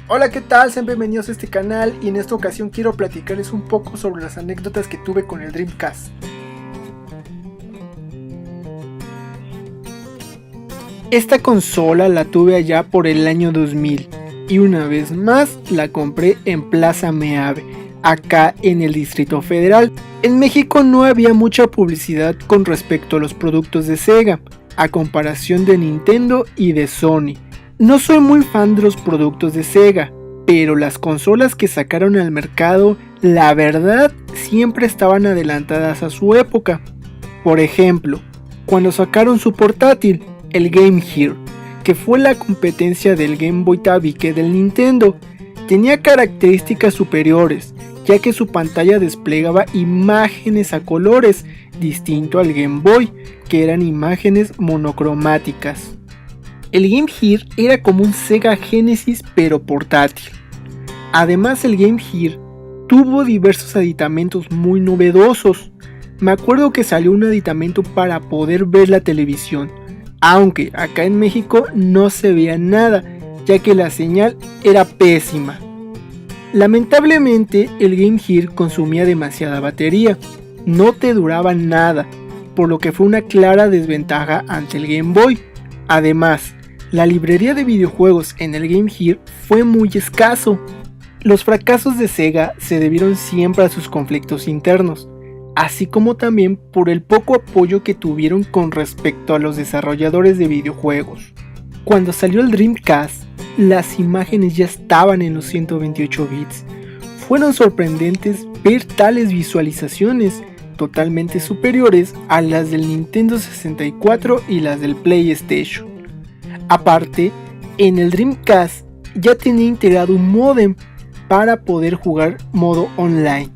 Hola, ¿qué tal? Sean bienvenidos a este canal y en esta ocasión quiero platicarles un poco sobre las anécdotas que tuve con el Dreamcast. Esta consola la tuve allá por el año 2000 y una vez más la compré en Plaza Meave, acá en el Distrito Federal. En México no había mucha publicidad con respecto a los productos de Sega, a comparación de Nintendo y de Sony. No soy muy fan de los productos de Sega, pero las consolas que sacaron al mercado, la verdad, siempre estaban adelantadas a su época. Por ejemplo, cuando sacaron su portátil, el Game Gear, que fue la competencia del Game Boy tabique del Nintendo, tenía características superiores, ya que su pantalla desplegaba imágenes a colores, distinto al Game Boy, que eran imágenes monocromáticas. El Game Gear era como un Sega Genesis pero portátil. Además, el Game Gear tuvo diversos aditamentos muy novedosos. Me acuerdo que salió un aditamento para poder ver la televisión, aunque acá en México no se veía nada, ya que la señal era pésima. Lamentablemente, el Game Gear consumía demasiada batería, no te duraba nada, por lo que fue una clara desventaja ante el Game Boy. Además, la librería de videojuegos en el Game Gear fue muy escaso. Los fracasos de Sega se debieron siempre a sus conflictos internos, así como también por el poco apoyo que tuvieron con respecto a los desarrolladores de videojuegos. Cuando salió el Dreamcast, las imágenes ya estaban en los 128 bits. Fueron sorprendentes ver tales visualizaciones totalmente superiores a las del Nintendo 64 y las del PlayStation. Aparte, en el Dreamcast ya tenía integrado un módem para poder jugar modo online.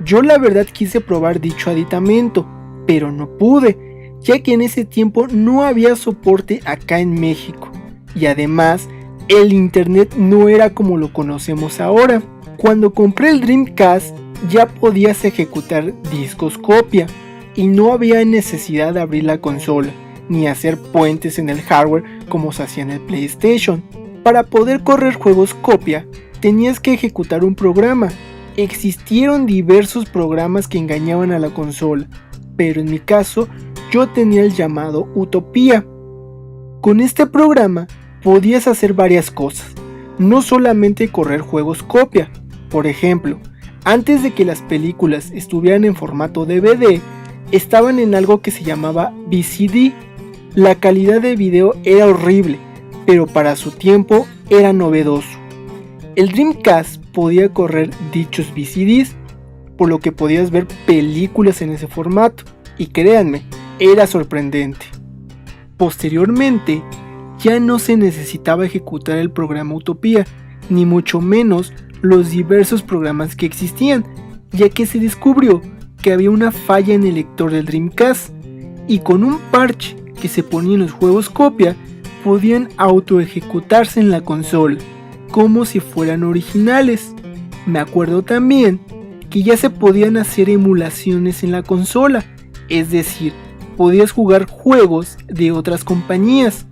Yo la verdad quise probar dicho aditamento, pero no pude, ya que en ese tiempo no había soporte acá en México, y además el internet no era como lo conocemos ahora. Cuando compré el Dreamcast ya podías ejecutar discos copia, y no había necesidad de abrir la consola, ni hacer puentes en el hardware como se hacía en el PlayStation. Para poder correr juegos copia, tenías que ejecutar un programa. Existieron diversos programas que engañaban a la consola, pero en mi caso yo tenía el llamado Utopía. Con este programa podías hacer varias cosas, no solamente correr juegos copia. Por ejemplo, antes de que las películas estuvieran en formato DVD, estaban en algo que se llamaba VCD. La calidad de video era horrible, pero para su tiempo era novedoso. El Dreamcast podía correr dichos VCDs, por lo que podías ver películas en ese formato, y créanme, era sorprendente. Posteriormente, ya no se necesitaba ejecutar el programa Utopía, ni mucho menos los diversos programas que existían, ya que se descubrió que había una falla en el lector del Dreamcast, y con un parche que se ponía en los juegos copia, podían autoejecutarse en la consola, como si fueran originales. Me acuerdo también que ya se podían hacer emulaciones en la consola, es decir, podías jugar juegos de otras compañías,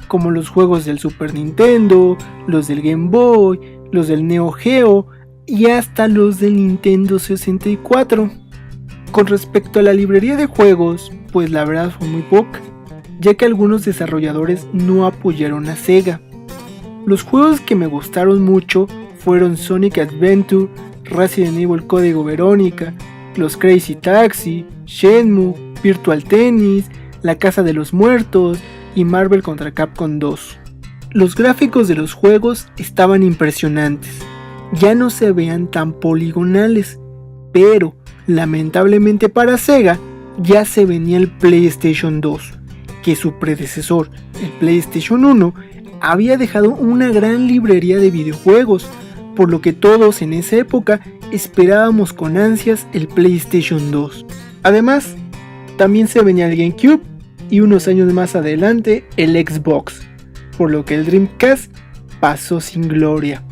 como los juegos del Super Nintendo, los del Game Boy, los del Neo Geo y hasta los del Nintendo 64. Con respecto a la librería de juegos, pues la verdad fue muy poca, ya que algunos desarrolladores no apoyaron a Sega. Los juegos que me gustaron mucho fueron Sonic Adventure, Resident Evil Código Verónica, los Crazy Taxi, Shenmue, Virtual Tennis, La Casa de los Muertos y Marvel contra Capcom 2. Los gráficos de los juegos estaban impresionantes, ya no se veían tan poligonales, pero lamentablemente para Sega ya se venía el PlayStation 2, que su predecesor, el PlayStation 1, había dejado una gran librería de videojuegos, por lo que todos en esa época esperábamos con ansias el PlayStation 2. Además, también se venía el GameCube y unos años más adelante el Xbox, por lo que el Dreamcast pasó sin gloria.